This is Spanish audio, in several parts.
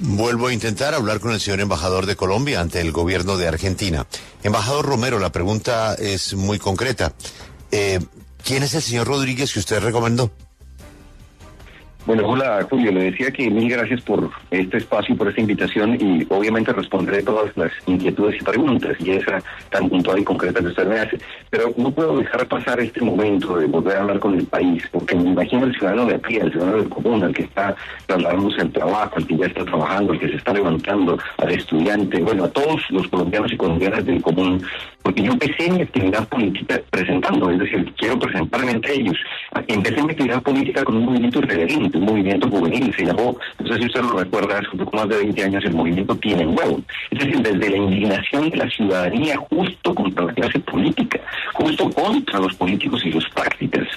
Vuelvo a intentar hablar con el señor embajador de Colombia ante el gobierno de Argentina. Embajador Romero, la pregunta es muy concreta. ¿Quién es el señor Rodríguez que usted recomendó? Bueno, hola Julio, le decía que mil gracias por este espacio y por esta invitación y obviamente responderé todas las inquietudes y preguntas y esa tan puntual y concreta que usted me hace. Pero no puedo dejar pasar este momento de volver a hablar con el país, porque me imagino el ciudadano de a pie, el ciudadano del común, al que está trasladándose al trabajo, al que ya está trabajando, al que se está levantando, al estudiante, bueno, a todos los colombianos y colombianas del común, porque yo empecé mi actividad política presentando, es decir, quiero presentarme entre ellos. Empecé mi actividad política con un movimiento irreverente, un movimiento juvenil, se llamó, no sé si usted lo recuerda, hace un poco más de 20 años, el movimiento Tiene Huevo. Es decir, desde la indignación de la ciudadanía justo contra la clase política, justo contra los políticos y sus prácticas.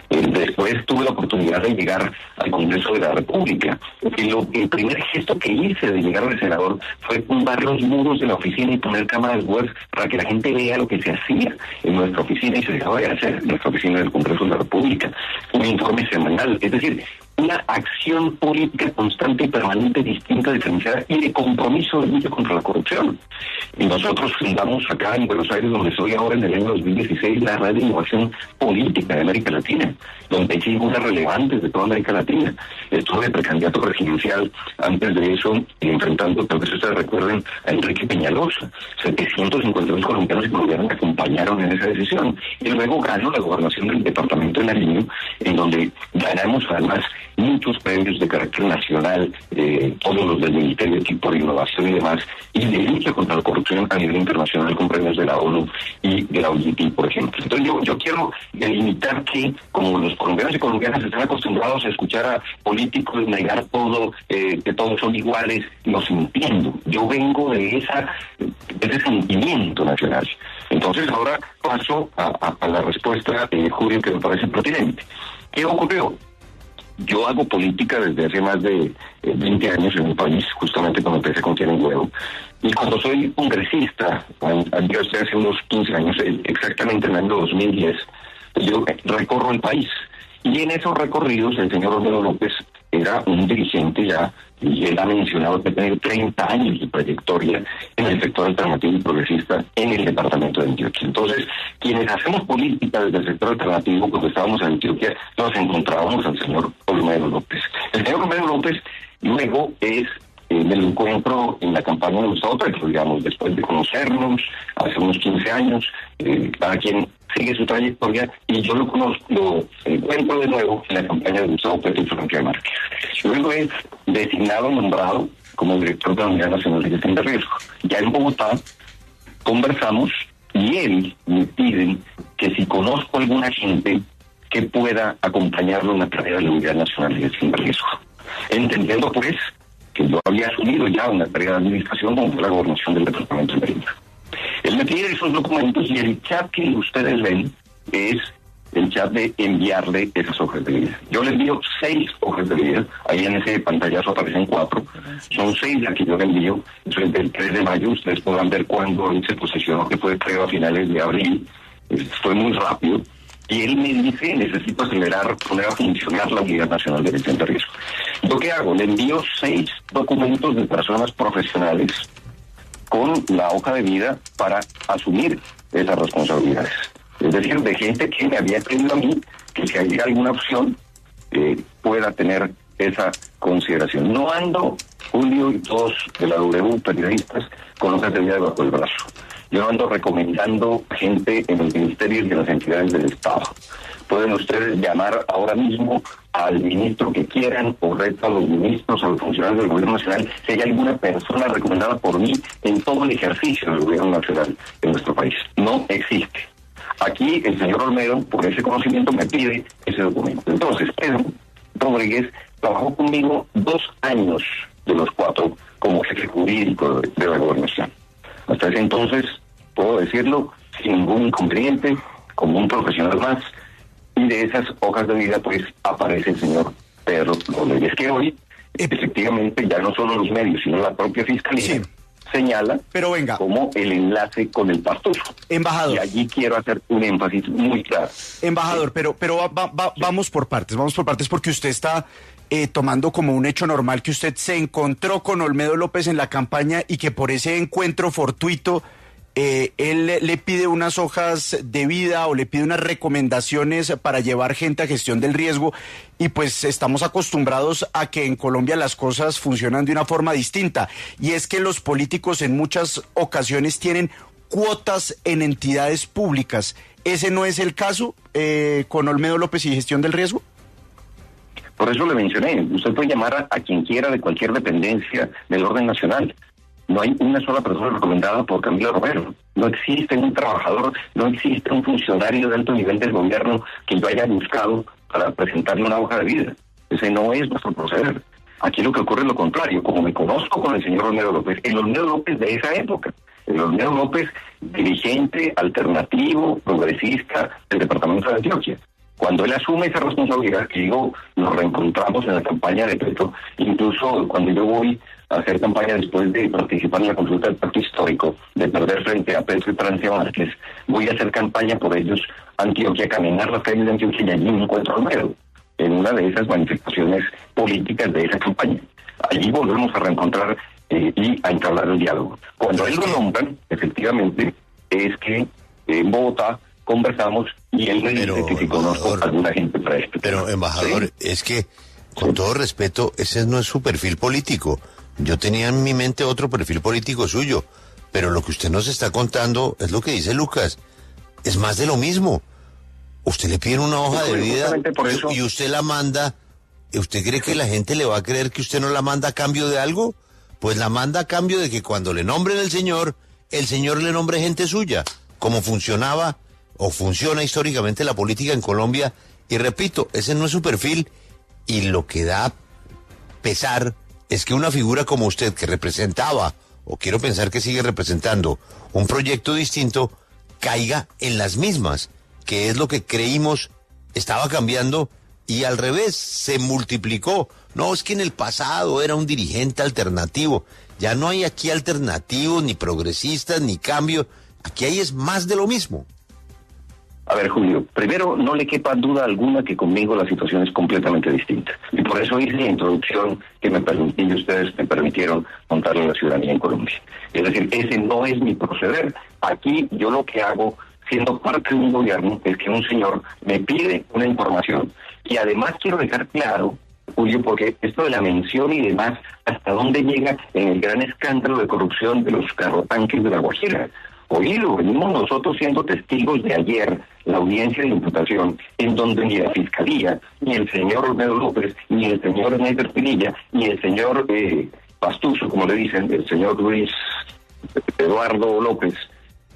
Después tuve la oportunidad de llegar al Congreso de la República. El primer gesto que hice de llegar al senador fue tumbar los muros de la oficina y poner cámaras web para que la gente vea lo que se hacía en nuestra oficina y se dejaba de hacer en nuestra oficina del Congreso de la República. Un informe semanal, es decir, una acción política constante y permanente, distinta, diferenciada y de compromiso de lucha contra la corrupción. Y nosotros fundamos acá en Buenos Aires, donde soy ahora en el año 2016, la Red de Innovación Política de América Latina, donde hay figuras relevantes de toda América Latina. Estuve precandidato presidencial antes de eso, enfrentando, tal vez ustedes recuerden, a Enrique Peñalosa. 750.000 colombianos y colombianas me acompañaron en esa decisión. Y luego ganó la gobernación del departamento de Nariño, en donde ganamos además muchos premios de carácter nacional, todos los del Ministerio de Innovación y demás, y de lucha contra la corrupción a nivel internacional con premios de la ONU y de la OIT, por ejemplo. Entonces yo quiero delimitar que, como los colombianos y colombianas están acostumbrados a escuchar a políticos negar todo, que todos son iguales, los entiendo. Yo vengo de ese sentimiento nacional. Entonces ahora paso a la respuesta, Julio, que me parece pertinente. ¿Qué ocurrió? Yo hago política desde hace más de 20 años en mi país, justamente cuando empecé con Tiene Huevo. Y cuando soy congresista, yo estoy hace unos 15 años, exactamente en el año 2010, yo recorro el país. Y en esos recorridos el señor Romero López era un dirigente ya, y él ha mencionado que tiene 30 años de trayectoria en el sector alternativo y progresista en el departamento de Antioquia. Entonces, quienes hacemos política desde el sector alternativo, cuando estábamos en Antioquia, nos encontrábamos al señor Romero López. El señor Romero López luego me lo encuentro en la campaña de Gustavo Petro, digamos, después de conocernos hace unos 15 años, cada quien sigue su trayectoria, y yo lo encuentro de nuevo en la campaña de Gustavo Petro y Francia Márquez. Luego es designado, nombrado como director de la Unidad Nacional de Gestión de Riesgo. Ya en Bogotá conversamos y él me pide que si conozco a alguna gente que pueda acompañarlo en la tarea de la Unidad Nacional de Gestión de Riesgo. Entendiendo pues que yo había asumido ya una tarea de administración como la gobernación del departamento de Mérida. Él me pide esos documentos y el chat que ustedes ven es el chat de enviarle esas hojas de vida. Yo le envío 6 hojas de vida, ahí en ese pantallazo aparecen 4, son 6 las que yo le envío, eso es del 3 de mayo, ustedes podrán ver cuándo él se posesionó, que fue creo a finales de abril, fue muy rápido, y él me dice, necesito acelerar, poner a funcionar la Unidad Nacional de Gestión de Riesgo. ¿Yo qué hago? Le envío 6 documentos de personas profesionales con la hoja de vida para asumir esas responsabilidades. Es decir, de gente que me había pedido a mí que si hay alguna opción pueda tener esa consideración. No ando, Julio y todos de la W, periodistas, con hojas de vida debajo del brazo. Yo ando recomendando gente en los ministerios y en las entidades del Estado. Pueden ustedes llamar ahora mismo al ministro que quieran o reto a los ministros, a los funcionarios del gobierno nacional, si hay alguna persona recomendada por mí en todo el ejercicio del gobierno nacional en nuestro país. No existe. Aquí el señor Olmedo, por ese conocimiento, me pide ese documento. Entonces, Pedro Rodríguez trabajó conmigo 2 años de los 4 como jefe jurídico de la gobernación. Hasta ese entonces, puedo decirlo, sin ningún inconveniente, como un profesional más, y de esas hojas de vida, pues, aparece el señor Pedro Rodríguez, que hoy, efectivamente, ya no solo los medios, sino la propia Fiscalía, señala como el enlace con el pastor. Embajador. Y allí quiero hacer un énfasis muy claro. Embajador, pero vamos por partes, porque usted está tomando como un hecho normal que usted se encontró con Olmedo López en la campaña y que por ese encuentro fortuito él le pide unas hojas de vida o le pide unas recomendaciones para llevar gente a gestión del riesgo, y pues estamos acostumbrados a que en Colombia las cosas funcionan de una forma distinta, y es que los políticos en muchas ocasiones tienen cuotas en entidades públicas. ¿Ese no es el caso con Olmedo López y gestión del riesgo? Por eso le mencioné, usted puede llamar a quien quiera de cualquier dependencia del orden nacional. No hay una sola persona recomendada por Camilo Romero. No existe un trabajador, no existe un funcionario de alto nivel del gobierno que yo haya buscado para presentarle una hoja de vida. Ese no es nuestro proceder. Aquí lo que ocurre es lo contrario. Como me conozco con el señor Olmedo López, el Olmedo López de esa época, el Olmedo López dirigente, alternativo, progresista del departamento de Antioquia. Cuando él asume esa responsabilidad, que digo, nos reencontramos en la campaña de Petro, incluso cuando yo voy a hacer campaña después de participar en la consulta del pacto histórico, de perder frente a Petro y Francia Márquez, voy a hacer campaña por ellos a Antioquia, caminar las calles de Antioquia, y allí me encuentro a Olmedo, en una de esas manifestaciones políticas de esa campaña. Allí volvemos a reencontrar y a entablar el diálogo. Cuando él lo nombran, efectivamente, es que en Bogotá conversamos y él me dice que si conozco a alguna gente para esto. Pero, embajador, ¿sí? Es que, con todo respeto, ese no es su perfil político. Yo tenía en mi mente otro perfil político suyo, pero lo que usted nos está contando es lo que dice Lucas. Es más de lo mismo. Usted le pide una hoja de vida y usted la manda. ¿Usted cree que la gente le va a creer que usted no la manda a cambio de algo? Pues la manda a cambio de que cuando le nombren el señor le nombre gente suya, como funcionaba o funciona históricamente la política en Colombia. Y repito, ese no es su perfil, y lo que da pesar es que una figura como usted, que representaba, o quiero pensar que sigue representando, un proyecto distinto, caiga en las mismas, que es lo que creímos estaba cambiando, y al revés, se multiplicó. No, es que en el pasado era un dirigente alternativo. Ya no hay aquí alternativos, ni progresistas, ni cambio. Aquí hay es más de lo mismo. A ver, Julio, primero, no le quepa duda alguna que conmigo la situación es completamente distinta. Y por eso hice la introducción que me permití y ustedes me permitieron contarle a la ciudadanía en Colombia. Es decir, ese no es mi proceder. Aquí yo lo que hago, siendo parte de un gobierno, es que un señor me pide una información. Y además quiero dejar claro, Julio, porque esto de la mención y demás, hasta dónde llega en el gran escándalo de corrupción de los carrotanques de La Guajira. Oído, venimos nosotros siendo testigos de ayer, la audiencia de imputación, en donde ni la Fiscalía, ni el señor Olmedo López, ni el señor Neider Pinilla, ni el señor Pastuso, como le dicen, el señor Luis Eduardo López,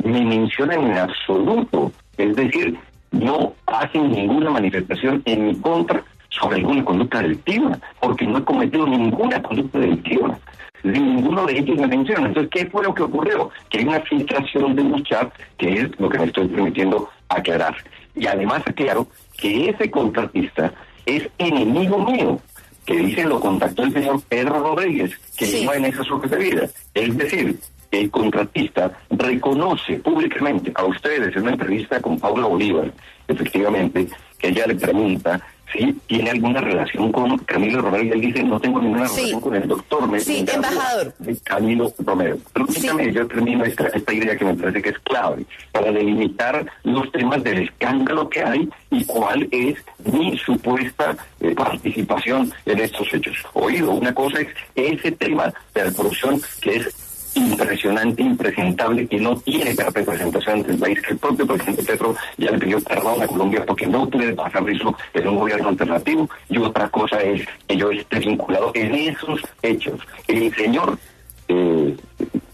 ni mencionan en absoluto. Es decir, no hacen ninguna manifestación en mi contra sobre alguna conducta delictiva, porque no he cometido ninguna conducta delictiva. Ninguno de ellos me menciona. Entonces, ¿qué fue lo que ocurrió? Que hay una filtración de un chat, que es lo que me estoy permitiendo aclarar. Y además aclaro que ese contratista es enemigo mío, que dicen lo contactó el señor Pedro Rodríguez, que iba en esas hojas de vida. Es decir, el contratista reconoce públicamente a ustedes en una entrevista con Paula Bolívar, efectivamente, que ella le pregunta si tiene alguna relación con Camilo Romero, y él dice, no tengo ninguna relación con el doctor. Embajador. Camilo Romero. Permítame, yo termino esta idea que me parece que es clave para delimitar los temas del escándalo que hay y cuál es mi supuesta participación en estos hechos. Oído, una cosa es ese tema de la corrupción que es impresionante, impresentable, que no tiene representación ante el país, que el propio presidente Petro ya le pidió perdón a Colombia porque no puede pasar eso en un gobierno alternativo, y otra cosa es que yo esté vinculado en esos hechos. El señor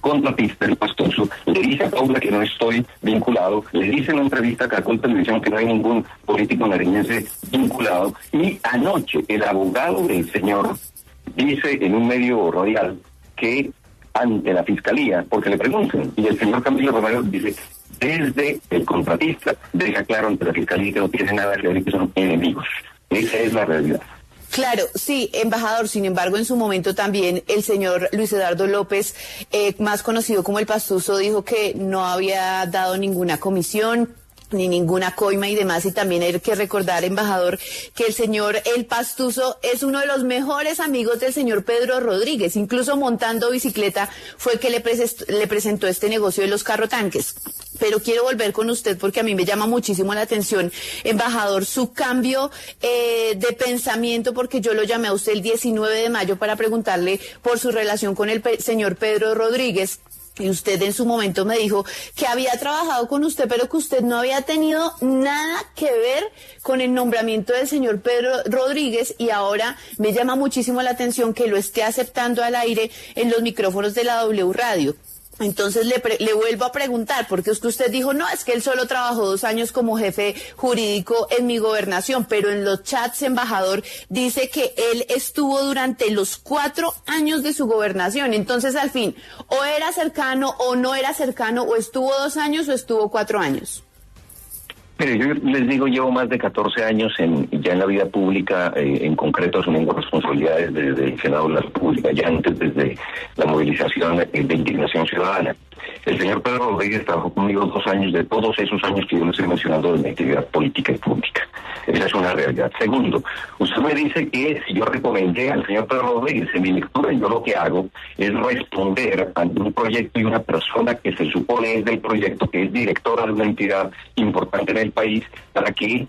contratista, el Pastoso, le dice a Paula que no estoy vinculado, le dice en una entrevista a Caracol Televisión que no hay ningún político nariñense vinculado, y anoche el abogado del señor dice en un medio radial que ante la Fiscalía, porque le preguntan, y el señor Camilo Romero dice, desde el contratista, deja claro ante la Fiscalía que no tiene nada que ver, que son enemigos. Esa es la realidad. Claro, sí, embajador. Sin embargo, en su momento también el señor Luis Eduardo López, más conocido como el Pastuso, dijo que no había dado ninguna comisión, ni ninguna coima y demás, y también hay que recordar, embajador, que el señor El Pastuso es uno de los mejores amigos del señor Pedro Rodríguez, incluso montando bicicleta fue que le presentó este negocio de los carrotanques. Pero quiero volver con usted porque a mí me llama muchísimo la atención, embajador, su cambio de pensamiento, porque yo lo llamé a usted el 19 de mayo para preguntarle por su relación con el señor Pedro Rodríguez. Y usted en su momento me dijo que había trabajado con usted, pero que usted no había tenido nada que ver con el nombramiento del señor Pedro Rodríguez, y ahora me llama muchísimo la atención que lo esté aceptando al aire en los micrófonos de la W Radio. Entonces le vuelvo a preguntar, porque es que usted dijo, no, es que él solo trabajó 2 años como jefe jurídico en mi gobernación, pero en los chats, embajador, dice que él estuvo durante los 4 años de su gobernación. Entonces, al fin, o era cercano o no era cercano, o estuvo 2 años o estuvo 4 años. Mire, yo les digo, llevo más de 14 años ya en la vida pública, en concreto asumiendo responsabilidades desde el Senado de la República, ya antes desde la movilización de Indignación Ciudadana. El señor Pedro Rodríguez trabajó conmigo 2 años de todos esos años que yo les estoy mencionando de mi actividad política y pública. Esa es una realidad. Segundo, usted me dice que si yo recomendé al señor Pedro Rodríguez en mi lectura, yo lo que hago es responder ante un proyecto y una persona que se supone es del proyecto, que es directora de una entidad importante en el país, para que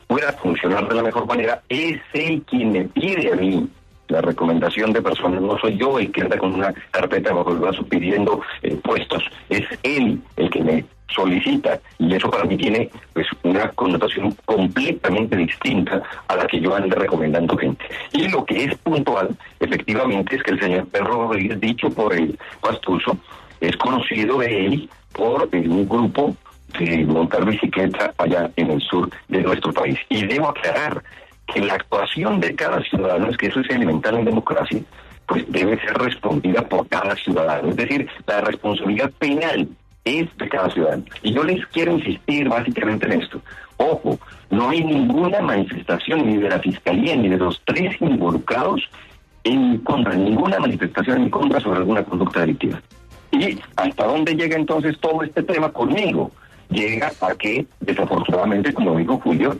pueda funcionar de la mejor manera. Es él quien me pide a mí la recomendación de personas, no soy yo el que anda con una carpeta bajo el brazo pidiendo puestos, es él el que me solicita, y eso para mí tiene pues una connotación completamente distinta a la que yo ande recomendando gente. Y lo que es puntual, efectivamente, es que el señor Pedro Rodríguez, dicho por el Pastuso, es conocido de él por un grupo de montar bicicleta allá en el sur de nuestro país. Y debo aclarar que la actuación de cada ciudadano, es que eso es elemental en democracia, pues debe ser respondida por cada ciudadano. Es decir, la responsabilidad penal es de cada ciudadano. Y yo les quiero insistir básicamente en esto. Ojo, no hay ninguna manifestación ni de la Fiscalía ni de los 3 involucrados en contra, ninguna manifestación en contra sobre alguna conducta delictiva. ¿Y hasta dónde llega entonces todo este tema conmigo? Llega a que, desafortunadamente, como dijo Julio,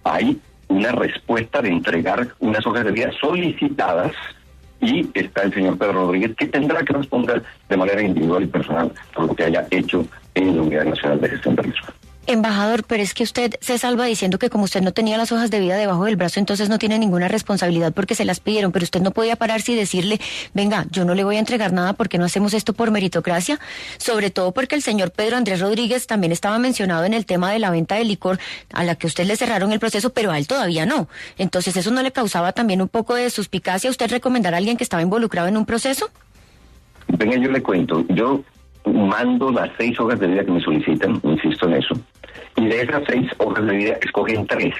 hay una respuesta de entregar unas hojas de vida solicitadas, y está el señor Pedro Rodríguez, que tendrá que responder de manera individual y personal por lo que haya hecho en la Unidad Nacional de Gestión de Riesgo. Embajador, pero es que usted se salva diciendo que como usted no tenía las hojas de vida debajo del brazo, entonces no tiene ninguna responsabilidad porque se las pidieron, pero usted no podía pararse y decirle, venga, yo no le voy a entregar nada porque no hacemos esto por meritocracia, sobre todo porque el señor Pedro Andrés Rodríguez también estaba mencionado en el tema de la venta de licor, a la que usted le cerraron el proceso, pero a él todavía no. Entonces, ¿eso no le causaba también un poco de suspicacia a usted recomendar a alguien que estaba involucrado en un proceso? Venga, yo le cuento, yo mando las 6 hojas de vida que me solicitan, insisto en eso, y de esas 6 hojas de vida escogen 3,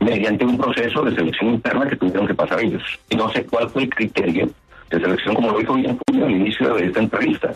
mediante un proceso de selección interna que tuvieron que pasar ellos. Y no sé cuál fue el criterio de selección, como lo dijo bien Julio al inicio de esta entrevista.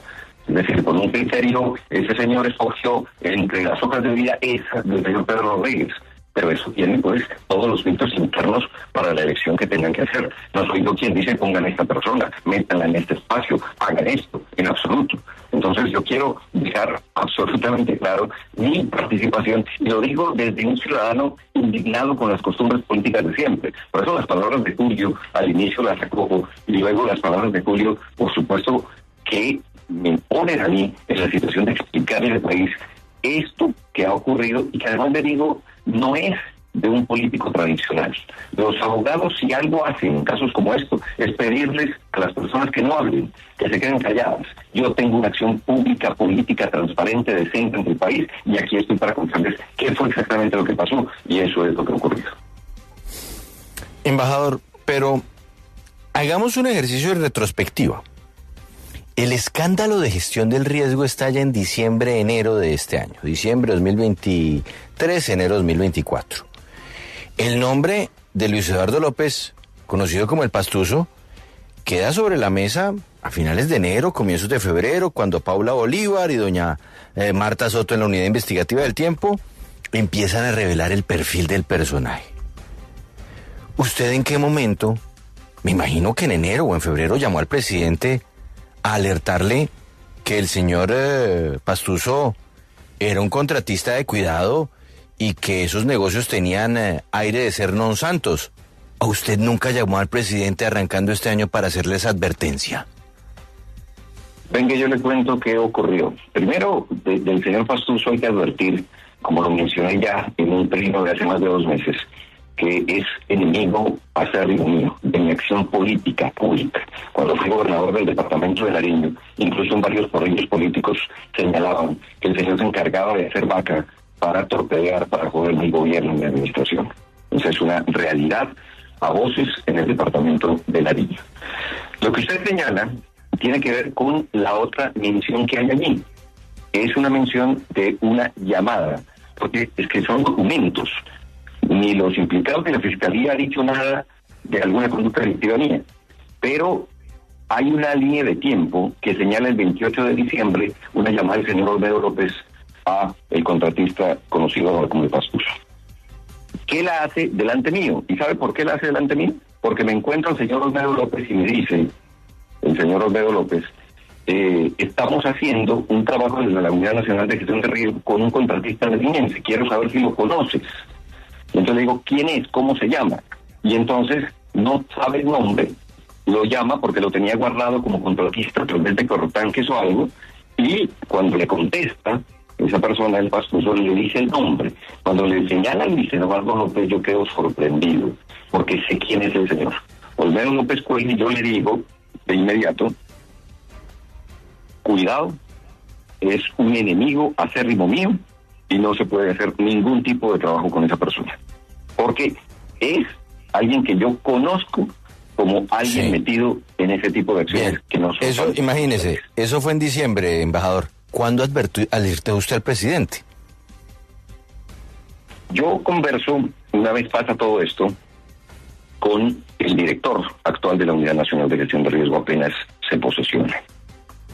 Es decir, por un criterio, ese señor escogió entre las hojas de vida esas del señor Pedro Rodríguez. Pero eso tiene, pues, todos los filtros internos para la elección que tengan que hacer. No soy yo quien dice pongan a esta persona, métanla en este espacio, hagan esto, en absoluto. Entonces yo quiero dejar absolutamente claro mi participación, y lo digo desde un ciudadano indignado con las costumbres políticas de siempre. Por eso las palabras de Julio al inicio las acojo, y luego las palabras de Julio, por supuesto, que me ponen a mí en la situación de explicarle al país esto que ha ocurrido, y que además le digo, no es de un político tradicional. Los abogados, si algo hacen en casos como esto, es pedirles a las personas que no hablen, que se queden calladas. Yo tengo una acción pública, política, transparente, decente en el país, y aquí estoy para contarles qué fue exactamente lo que pasó, y eso es lo que ha ocurrido. Embajador, pero hagamos un ejercicio de retrospectiva. El escándalo de gestión del riesgo estalla en diciembre, enero de este año. Diciembre 2023, enero 2024. El nombre de Luis Eduardo López, conocido como el Pastuso, queda sobre la mesa a finales de enero, comienzos de febrero, cuando Paula Bolívar y doña Marta Soto en la Unidad Investigativa del Tiempo empiezan a revelar el perfil del personaje. ¿Usted en qué momento, me imagino que en enero o en febrero, llamó al presidente a alertarle que el señor Pastuso era un contratista de cuidado y que esos negocios tenían aire de ser non santos. ¿A usted nunca llamó al presidente arrancando este año para hacerles advertencia? Venga, yo le cuento qué ocurrió. Primero, del señor Pastuso hay que advertir, como lo mencioné ya en un pleno de hace más de 2 meses, que es enemigo acérrimo mío de mi acción política pública. Cuando fui gobernador del departamento de Nariño, incluso en varios corrillos políticos señalaban que el señor se encargaba de hacer vaca para torpedear, para joder mi gobierno y mi administración. Entonces es una realidad a voces en el departamento de Nariño. Lo que usted señala tiene que ver con la otra mención que hay allí. Es una mención de una llamada, porque es que son documentos. Ni los implicados de la Fiscalía han dicho nada de alguna conducta delictiva mía, pero hay una línea de tiempo que señala el 28 de diciembre una llamada del señor Olmedo López a el contratista conocido ahora como el Pastuso. ¿Qué la hace delante mío? ¿Y sabe por qué la hace delante mío? Porque me encuentro al señor Olmedo López y me dice, el señor Olmedo López, estamos haciendo un trabajo desde la Unidad Nacional de Gestión de Riesgo con un contratista nariñense, quiero saber si lo conoces. Entonces le digo, ¿quién es? ¿Cómo se llama? Y entonces no sabe el nombre, lo llama porque lo tenía guardado como contratista, tal vez de Corrotanques o algo, y cuando le contesta, esa persona del Pastuso le dice el nombre. Cuando le señala el senador López, yo quedo sorprendido, porque sé quién es el señor. Olmedo López Cuello, y yo le digo de inmediato, cuidado, es un enemigo acérrimo mío y no se puede hacer ningún tipo de trabajo con esa persona, porque es alguien que yo conozco como alguien metido en ese tipo de acciones. Bien. Que no son Eso, imagínese, eso fue en diciembre, embajador. ¿Cuándo alertó usted al presidente? Yo converso, una vez pasa todo esto, con el director actual de la Unidad Nacional de Gestión de Riesgo apenas se posesiona.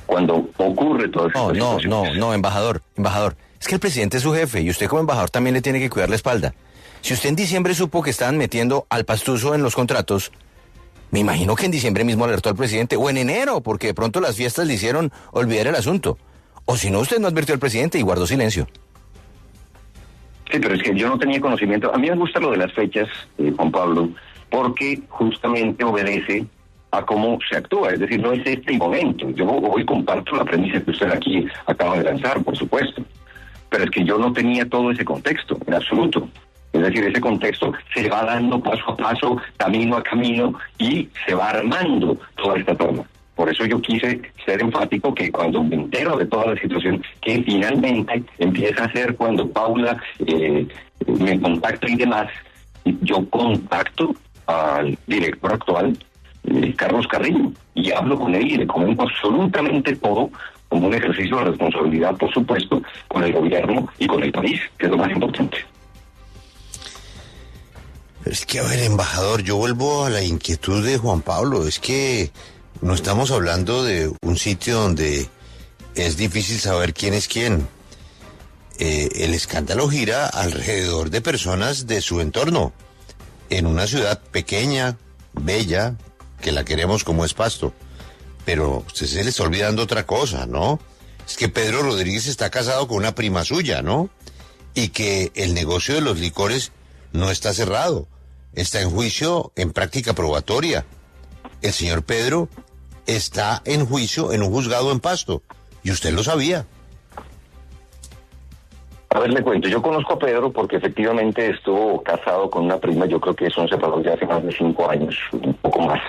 Cuando ocurre todo esto. No, embajador. Es que el presidente es su jefe y usted como embajador también le tiene que cuidar la espalda. Si usted en diciembre supo que estaban metiendo al Pastuso en los contratos, me imagino que en diciembre mismo alertó al presidente, o en enero, porque de pronto las fiestas le hicieron olvidar el asunto. O si no, usted no advirtió al presidente y guardó silencio. Sí, pero es que yo no tenía conocimiento. A mí me gusta lo de las fechas, Juan Pablo, porque justamente obedece a cómo se actúa. Es decir, no es este el momento. Yo hoy comparto la premisa que usted aquí acaba de lanzar, por supuesto. Pero es que yo no tenía todo ese contexto, en absoluto. Es decir, ese contexto se va dando paso a paso, camino a camino, y se va armando toda esta toma. Por eso yo quise ser enfático que cuando me entero de toda la situación, que finalmente empieza a ser cuando Paula me contacta y demás, yo contacto al director actual, Carlos Carrillo, y hablo con él y le comento absolutamente todo, como un ejercicio de responsabilidad, por supuesto, con el gobierno y con el país, que es lo más importante. Pero es que, a ver, embajador, yo vuelvo a la inquietud de Juan Pablo. Es que no estamos hablando de un sitio donde es difícil saber quién es quién. El escándalo gira alrededor de personas de su entorno, en una ciudad pequeña, bella, que la queremos como es Pasto. Pero a usted se le está olvidando otra cosa, ¿no? Es que Pedro Rodríguez está casado con una prima suya, ¿no? Y que el negocio de los licores no está cerrado, está en juicio, en práctica probatoria. El señor Pedro está en juicio en un juzgado en Pasto, y usted lo sabía. A ver, le cuento, yo conozco a Pedro porque efectivamente estuvo casado con una prima, yo creo que son separados ya hace más de 5 años, un poco más.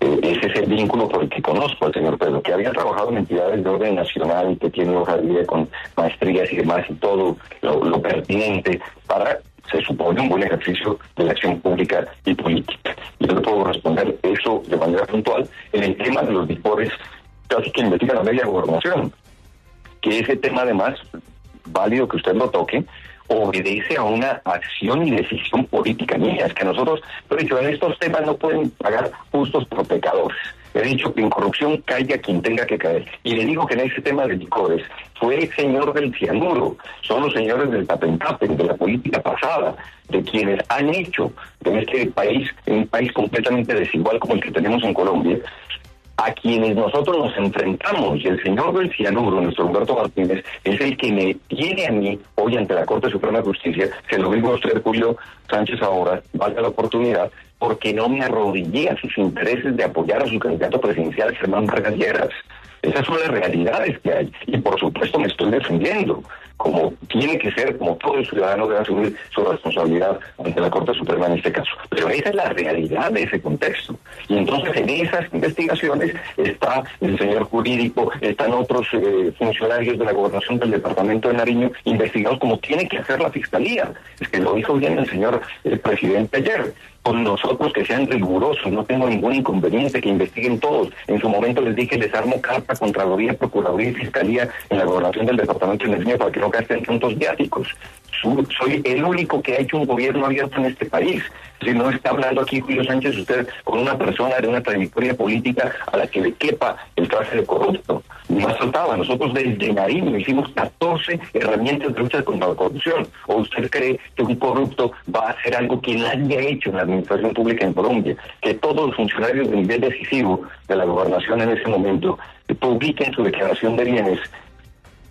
Ese es el vínculo por el que conozco al señor Pedro, que había trabajado en entidades de orden nacional, que tiene hoja de vida con maestrías y demás, y todo lo pertinente para, se supone, un buen ejercicio de la acción pública y política. Yo le puedo responder eso de manera puntual. En el tema de los licores, casi que investiga la media gobernación, que ese tema además, válido que usted lo toque, obedece a una acción y decisión política mía. Es que nosotros, lo he dicho, en estos temas no pueden pagar justos por pecadores. He dicho que en corrupción caiga quien tenga que caer. Y le digo que en ese tema de licores fue el señor del cianuro, son los señores del tapen-tapen, de la política pasada, de quienes han hecho de este país, un país completamente desigual como el que tenemos en Colombia, a quienes nosotros nos enfrentamos, y el señor del Cianuro, nuestro Humberto Martínez, es el que me tiene a mí hoy ante la Corte Suprema de Justicia, se lo digo a usted, Julio Sánchez, ahora, valga la oportunidad, porque no me arrodillé a sus intereses de apoyar a su candidato presidencial, Germán Vargas Lleras. Esas son las realidades que hay, y por supuesto me estoy defendiendo, como tiene que ser, como todo el ciudadano debe asumir su responsabilidad ante la Corte Suprema en este caso. Pero esa es la realidad de ese contexto. Y entonces en esas investigaciones está el señor jurídico, están otros funcionarios de la gobernación del departamento de Nariño investigados como tiene que hacer la Fiscalía. Es que lo dijo bien el señor presidente ayer. Con nosotros que sean rigurosos, no tengo ningún inconveniente, que investiguen todos. En su momento les dije, les armo carta, Contraloría, Procuraduría y Fiscalía en la gobernación del departamento de Nariño para que no gasten puntos viáticos. Soy el único que ha hecho un gobierno abierto en este país. Si no está hablando aquí Julio Sánchez, usted con una persona de una trayectoria política a la que le quepa el traje de corrupto. Más faltaba, nosotros desde Nariño hicimos 14 herramientas de lucha contra la corrupción. ¿O usted cree que un corrupto va a hacer algo que nadie ha hecho en la administración pública en Colombia? Que todos los funcionarios de nivel decisivo de la gobernación en ese momento publiquen su declaración de bienes,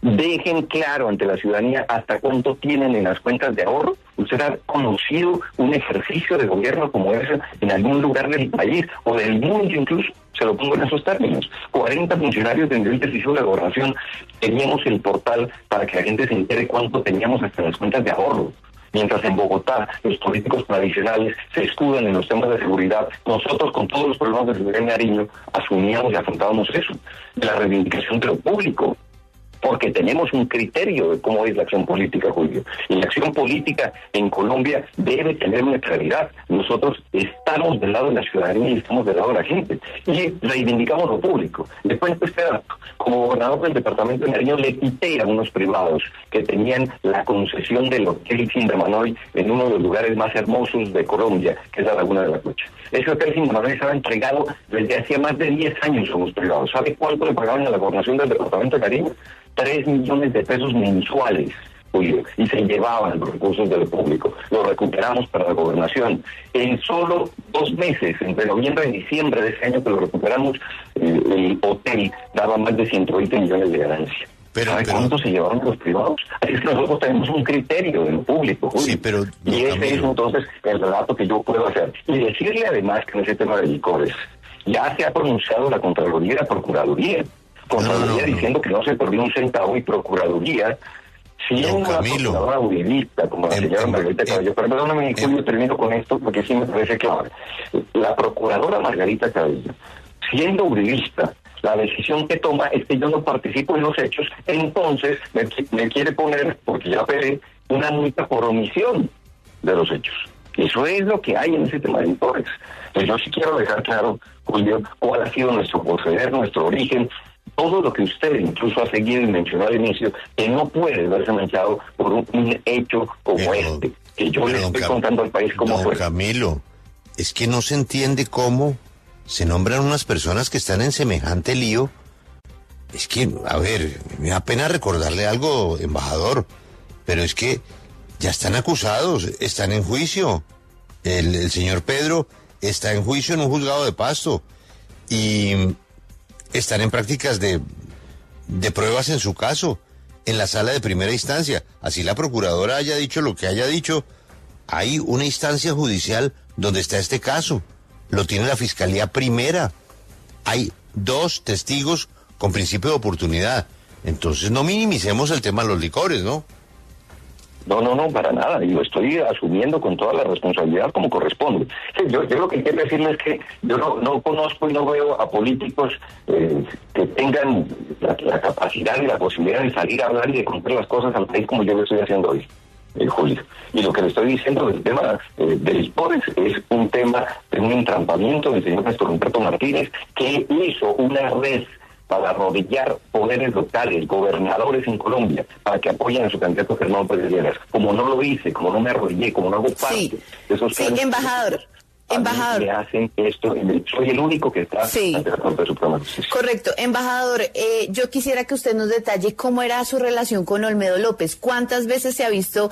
dejen claro ante la ciudadanía hasta cuánto tienen en las cuentas de ahorro. ¿Usted ha conocido un ejercicio de gobierno como ese en algún lugar del país o del mundo incluso? Se lo pongo en esos términos. 40 funcionarios de nivel decisivo de la gobernación teníamos el portal para que la gente se entere cuánto teníamos hasta en las cuentas de ahorro. Mientras en Bogotá los políticos tradicionales se escudan en los temas de seguridad, nosotros con todos los problemas de seguridad en Nariño asumíamos y afrontábamos eso, de la reivindicación de lo público. Porque tenemos un criterio de cómo es la acción política, Julio. Y la acción política en Colombia debe tener una claridad. Nosotros estamos del lado de la ciudadanía y estamos del lado de la gente. Y reivindicamos lo público. Les cuento este dato. Como gobernador del departamento de Nariño, le quité a unos privados que tenían la concesión del Hotel Sindamanoy en uno de los lugares más hermosos de Colombia, que es la Laguna de la Cocha. Ese Hotel Sindamanoy estaba entregado desde hacía más de 10 años a los privados. ¿Sabe cuánto le pagaban a la gobernación del departamento de Nariño? 3 millones de pesos mensuales, Julio, y se llevaban los recursos del público. Lo recuperamos para la gobernación. En solo 2 meses, entre noviembre y diciembre de ese año que lo recuperamos, el hotel daba más de 120 millones de ganancia. ¿Sabe cuánto se llevaron los privados? Así es que nosotros tenemos un criterio de lo público, Julio. Sí, pero y ese es entonces el relato que yo puedo hacer. Y decirle además que en ese tema de licores ya se ha pronunciado la Contraloría y la Procuraduría. Contraloría diciendo que no se perdió un centavo y Procuraduría, si una procuradora uribista como la señora Margarita Cabello, perdóname, Julio, termino con esto porque sí me parece clave. La procuradora Margarita Cabello, siendo uribista, la decisión que toma es que yo no participo en los hechos, entonces me quiere poner, porque ya pedí, una multa por omisión de los hechos. Eso es lo que hay en ese tema de licores. Pues yo sí quiero dejar claro, Julio, cuál ha sido nuestro proceder, nuestro origen, todo lo que usted incluso ha seguido y mencionó al inicio, que no puede verse manchado por un hecho como este, que yo le estoy contando al país cómo fue. Camilo, es que no se entiende cómo se nombran unas personas que están en semejante lío. Es que, a ver, me da pena recordarle algo, embajador, pero es que ya están acusados, están en juicio. El señor Pedro está en juicio en un juzgado de Pasto y están en prácticas de pruebas en su caso, en la sala de primera instancia. Así la procuradora haya dicho lo que haya dicho, hay una instancia judicial donde está este caso. Lo tiene la Fiscalía Primera. Hay 2 testigos con principio de oportunidad. Entonces no minimicemos el tema de los licores, ¿no? No, para nada. Y lo estoy asumiendo con toda la responsabilidad como corresponde. Yo lo que quiero decirles es que yo no conozco y no veo a políticos que tengan la capacidad y la posibilidad de salir a hablar y de contar las cosas al país como yo lo estoy haciendo hoy, Julio. Y lo que le estoy diciendo del tema de licores es un tema de un entrampamiento del señor Néstor Humberto Martínez, que hizo una red para arrodillar poderes locales, gobernadores en Colombia, para que apoyen a su candidato Germán Pérez Lleras. Como no lo hice, como no me arrodillé, como no hago parte de esos sí, embajador. Me hacen esto, soy el único que está ante la Corte Suprema de Justicia. Correcto. Embajador, yo quisiera que usted nos detalle cómo era su relación con Olmedo López. ¿Cuántas veces se ha visto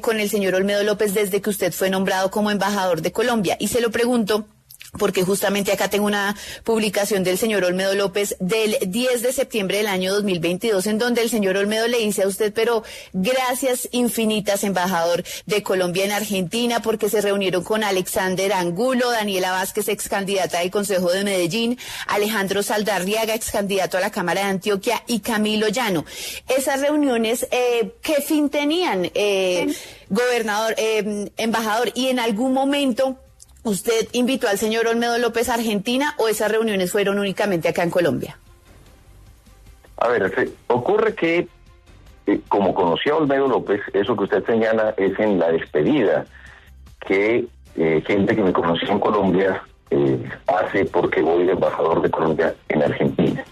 con el señor Olmedo López desde que usted fue nombrado como embajador de Colombia? Y se lo pregunto porque justamente acá tengo una publicación del señor Olmedo López del 10 de septiembre del año 2022, en donde el señor Olmedo le dice a usted, pero gracias infinitas, embajador de Colombia en Argentina, porque se reunieron con Alexander Angulo, Daniela Vázquez, ex candidata del Consejo de Medellín, Alejandro Saldarriaga, ex candidato a la Cámara de Antioquia, y Camilo Llano. Esas reuniones, ¿qué fin tenían, gobernador, embajador? Y en algún momento, ¿usted invitó al señor Olmedo López a Argentina o esas reuniones fueron únicamente acá en Colombia? A ver, ocurre que, como conocía a Olmedo López, eso que usted señala es en la despedida que gente que me conoció en Colombia hace porque voy de embajador de Colombia en Argentina.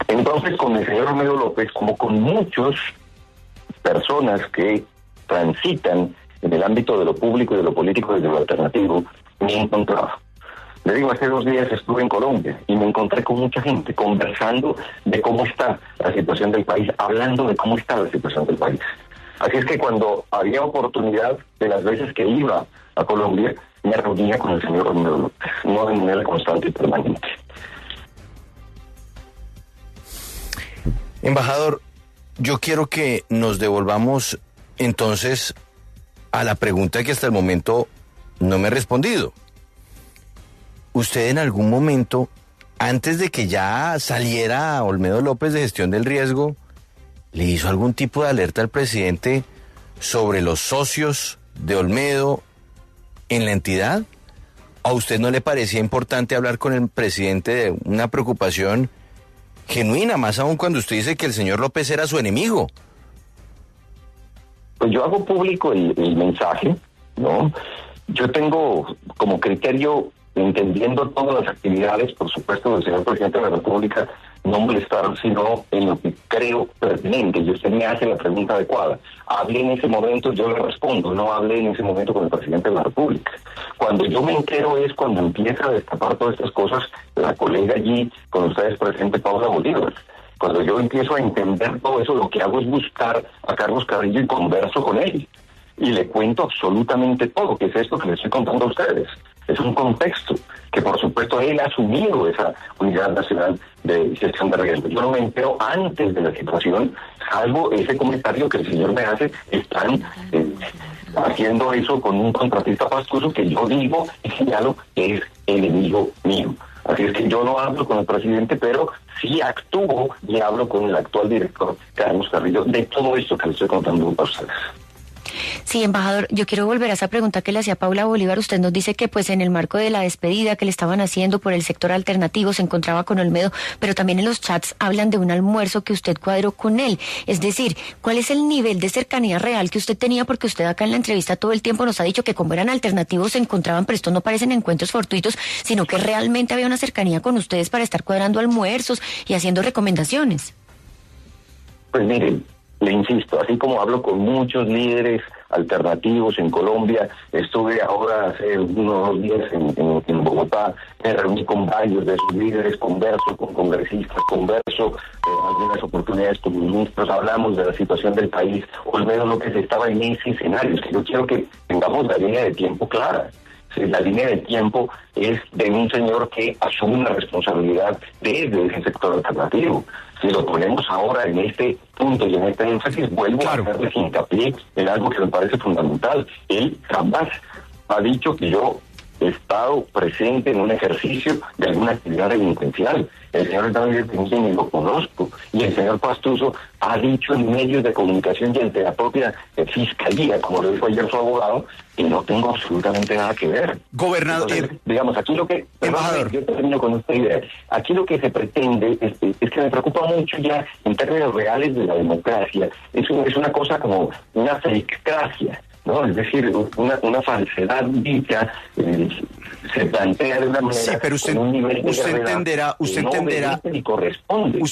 Entonces, con el señor Olmedo López, como con muchas personas que transitan en el ámbito de lo público y de lo político desde lo alternativo, me he encontrado. Le digo, hace 2 días estuve en Colombia y me encontré con mucha gente conversando de cómo está la situación del país, hablando de cómo está la situación del país. Así es que cuando había oportunidad, de las veces que iba a Colombia, me reunía con el señor Olmedo López, no de manera constante y permanente. Embajador, yo quiero que nos devolvamos entonces a la pregunta que hasta el momento no me ha respondido. ¿Usted en algún momento, antes de que ya saliera Olmedo López de gestión del riesgo, le hizo algún tipo de alerta al presidente sobre los socios de Olmedo en la entidad? ¿A usted no le parecía importante hablar con el presidente de una preocupación genuina, más aún cuando usted dice que el señor López era su enemigo? Pues yo hago público el mensaje, ¿no? Yo tengo como criterio, entendiendo todas las actividades, por supuesto, del señor presidente de la República, no molestar, sino en lo que creo pertinente. Y usted me hace la pregunta adecuada. Hable en ese momento, yo le respondo. No hablé en ese momento con el presidente de la República. Cuando yo me entero es cuando empieza a destapar todas estas cosas la colega allí, con ustedes presente, Paula Bolívar. Cuando yo empiezo a entender todo eso, lo que hago es buscar a Carlos Carrillo y converso con él. Y le cuento absolutamente todo, que es esto que les estoy contando a ustedes. Es un contexto que, por supuesto, él ha asumido esa Unidad Nacional de Gestión de Riesgo. Yo no me entero antes de la situación, salvo ese comentario que el señor me hace. Están haciendo eso con un contratista pastuso que yo digo y señalo que es enemigo mío. Así es que yo no hablo con el presidente, pero sí actúo y hablo con el actual director, Carlos Carrillo, de todo esto que les estoy contando a ustedes. Sí, embajador, yo quiero volver a esa pregunta que le hacía Paula Bolívar. Usted nos dice que pues en el marco de la despedida que le estaban haciendo por el sector alternativo se encontraba con Olmedo, pero también en los chats hablan de un almuerzo que usted cuadró con él. Es decir, ¿cuál es el nivel de cercanía real que usted tenía? Porque usted acá en la entrevista todo el tiempo nos ha dicho que como eran alternativos se encontraban, pero esto no parecen encuentros fortuitos, sino que realmente había una cercanía con ustedes para estar cuadrando almuerzos y haciendo recomendaciones. Pues miren, le insisto, así como hablo con muchos líderes alternativos en Colombia, estuve ahora hace unos 2 días en Bogotá, me reuní con varios de esos líderes, converso con congresistas, converso algunas oportunidades con ministros, hablamos de la situación del país. Olmedo López estaba en ese escenario. Es que yo quiero que tengamos la línea de tiempo clara. La línea de tiempo es de un señor que asume una responsabilidad desde ese sector alternativo. Si lo ponemos ahora en este punto y en este énfasis, vuelvo a hacerles hincapié en algo que me parece fundamental. Él jamás ha dicho que yo he estado presente en un ejercicio de alguna actividad delincuencial. El señor Hernández ni lo conozco. Y el señor Pastuso ha dicho en medios de comunicación y ante la propia fiscalía, como lo dijo ayer su abogado, que no tengo absolutamente nada que ver. Gobernador, entonces, digamos, aquí lo que... embajador. Yo termino con esta idea. Aquí lo que se pretende es que me preocupa mucho ya en términos reales de la democracia. Es una cosa como una fakecracia, ¿no? Es decir, una falsedad dicha se plantea de una manera. Sí, pero usted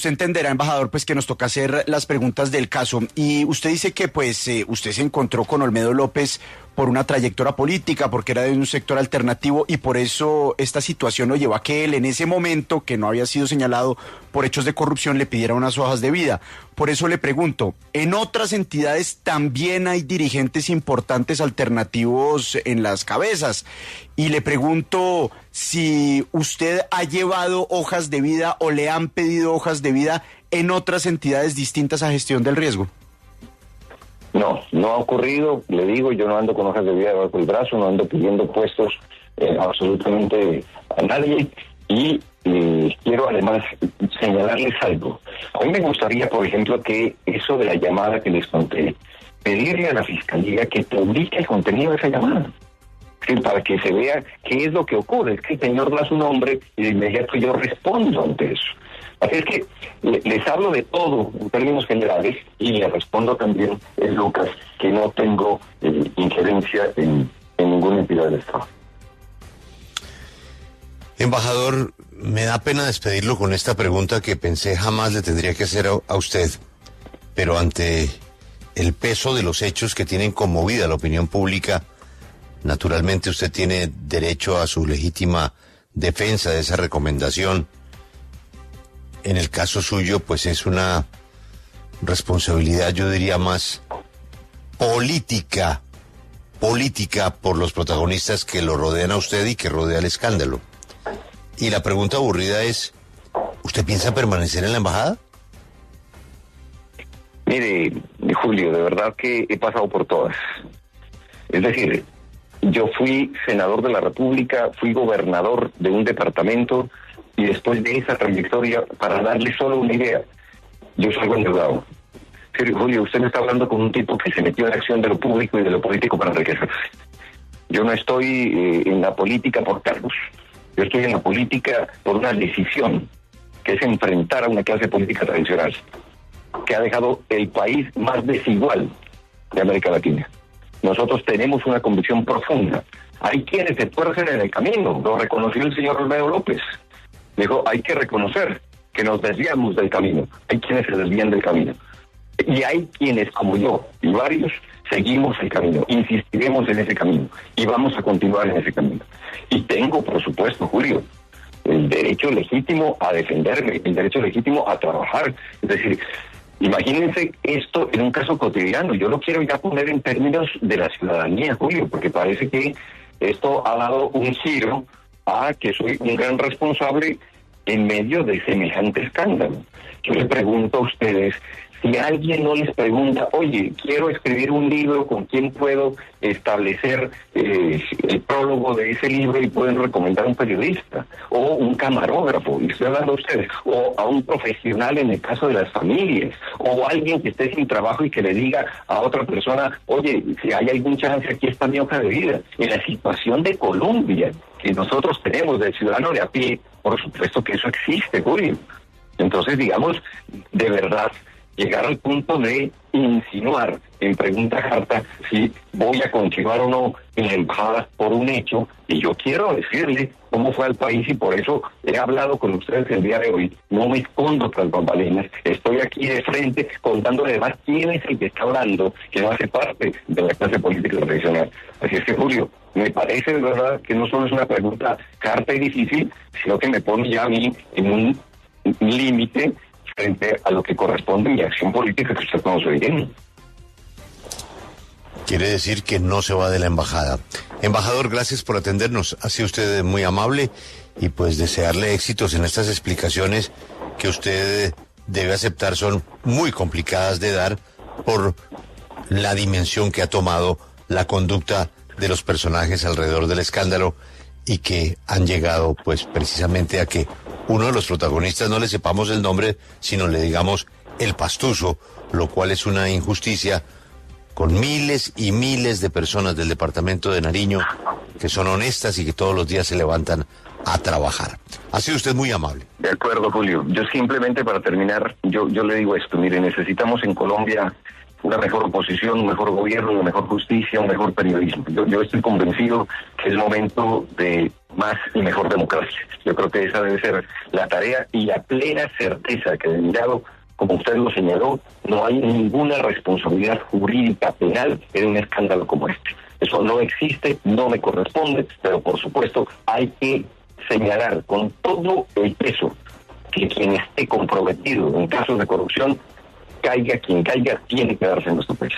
entenderá, embajador, pues que nos toca hacer las preguntas del caso. Y usted dice que pues usted se encontró con Olmedo López por una trayectoria política, porque era de un sector alternativo, y por eso esta situación lo llevó a que él en ese momento, que no había sido señalado por hechos de corrupción, le pidiera unas hojas de vida. Por eso le pregunto, ¿en otras entidades también hay dirigentes importantes alternativos en las cabezas? Y le pregunto si usted ha llevado hojas de vida o le han pedido hojas de vida en otras entidades distintas a gestión del riesgo. No, no ha ocurrido. Le digo, yo no ando con hojas de vida debajo del brazo, no ando pidiendo puestos absolutamente a nadie. Y quiero además señalarles algo. A mí me gustaría, por ejemplo, que eso de la llamada que les conté, pedirle a la Fiscalía que publique el contenido de esa llamada. Sí, para que se vea qué es lo que ocurre. Es que el señor da su nombre y de inmediato yo respondo ante eso. Así es que les hablo de todo en términos generales y le respondo también, Lucas, que no tengo injerencia en ninguna entidad del Estado. Embajador, me da pena despedirlo con esta pregunta que pensé jamás le tendría que hacer a usted, pero ante el peso de los hechos que tienen conmovida la opinión pública, naturalmente usted tiene derecho a su legítima defensa de esa recomendación. En el caso suyo, pues es una responsabilidad, yo diría más política por los protagonistas que lo rodean a usted y que rodea el escándalo. Y la pregunta aburrida es, ¿usted piensa permanecer en la embajada? Mire, Julio, de verdad que he pasado por todas. Es decir, yo fui senador de la República, fui gobernador de un departamento, y después de esa trayectoria, para darle solo una idea, yo salgo endeudado. Julio, usted me está hablando con un tipo que se metió en la acción de lo público y de lo político para enriquecerse. Yo no estoy en la política por cargos. Yo estoy en la política por una decisión, que es enfrentar a una clase política tradicional, que ha dejado el país más desigual de América Latina. Nosotros tenemos una convicción profunda. Hay quienes se tuercen en el camino, lo reconoció el señor Olmedo López. Dijo, hay que reconocer que nos desviamos del camino. Hay quienes se desvían del camino. Y hay quienes, como yo y varios, seguimos el camino, insistiremos en ese camino y vamos a continuar en ese camino. Y tengo, por supuesto, Julio, el derecho legítimo a defenderme, el derecho legítimo a trabajar. Es decir, imagínense esto en un caso cotidiano. Yo lo quiero ya poner en términos de la ciudadanía, Julio, porque parece que esto ha dado un giro a que soy un gran responsable en medio de semejante escándalo. Yo le pregunto a ustedes, si alguien no les pregunta, oye, quiero escribir un libro, ¿con quién puedo establecer el prólogo de ese libro y pueden recomendar a un periodista o un camarógrafo, y estoy hablando a ustedes, o a un profesional en el caso de las familias, o alguien que esté sin trabajo y que le diga a otra persona, oye, si hay algún chance, aquí está mi hoja de vida? En la situación de Colombia que nosotros tenemos del ciudadano de a pie, por supuesto que eso existe, Julio. Entonces, digamos, de verdad, llegar al punto de insinuar en pregunta carta si voy a continuar o no en la embajada por un hecho, y yo quiero decirle cómo fue al país, y por eso he hablado con ustedes el día de hoy. No me escondo tras bambalinas, estoy aquí de frente contándole además quién es el que está hablando, que no hace parte de la clase política tradicional. Así es que, Julio, me parece de verdad que no solo es una pregunta carta y difícil, sino que me pone ya a mí en un límite frente a lo que corresponde a mi acción política que usted conoce bien. Quiere decir que no se va de la embajada. Embajador, gracias por atendernos. Ha sido usted muy amable y pues desearle éxitos en estas explicaciones que usted debe aceptar son muy complicadas de dar por la dimensión que ha tomado la conducta de los personajes alrededor del escándalo y que han llegado pues precisamente a que uno de los protagonistas no le sepamos el nombre, sino le digamos el Pastuso, lo cual es una injusticia con miles y miles de personas del departamento de Nariño que son honestas y que todos los días se levantan a trabajar. Ha sido usted muy amable. De acuerdo, Julio. Yo simplemente para terminar, yo le digo esto, mire, necesitamos en Colombia una mejor oposición, un mejor gobierno, una mejor justicia, un mejor periodismo. Yo estoy convencido que es momento de más y mejor democracia. Yo creo que esa debe ser la tarea y la plena certeza que de mi lado, como usted lo señaló, no hay ninguna responsabilidad jurídica penal en un escándalo como este. Eso no existe, no me corresponde, pero por supuesto hay que señalar con todo el peso que quien esté comprometido en casos de corrupción, caiga quien caiga, tiene que darse en nuestro país.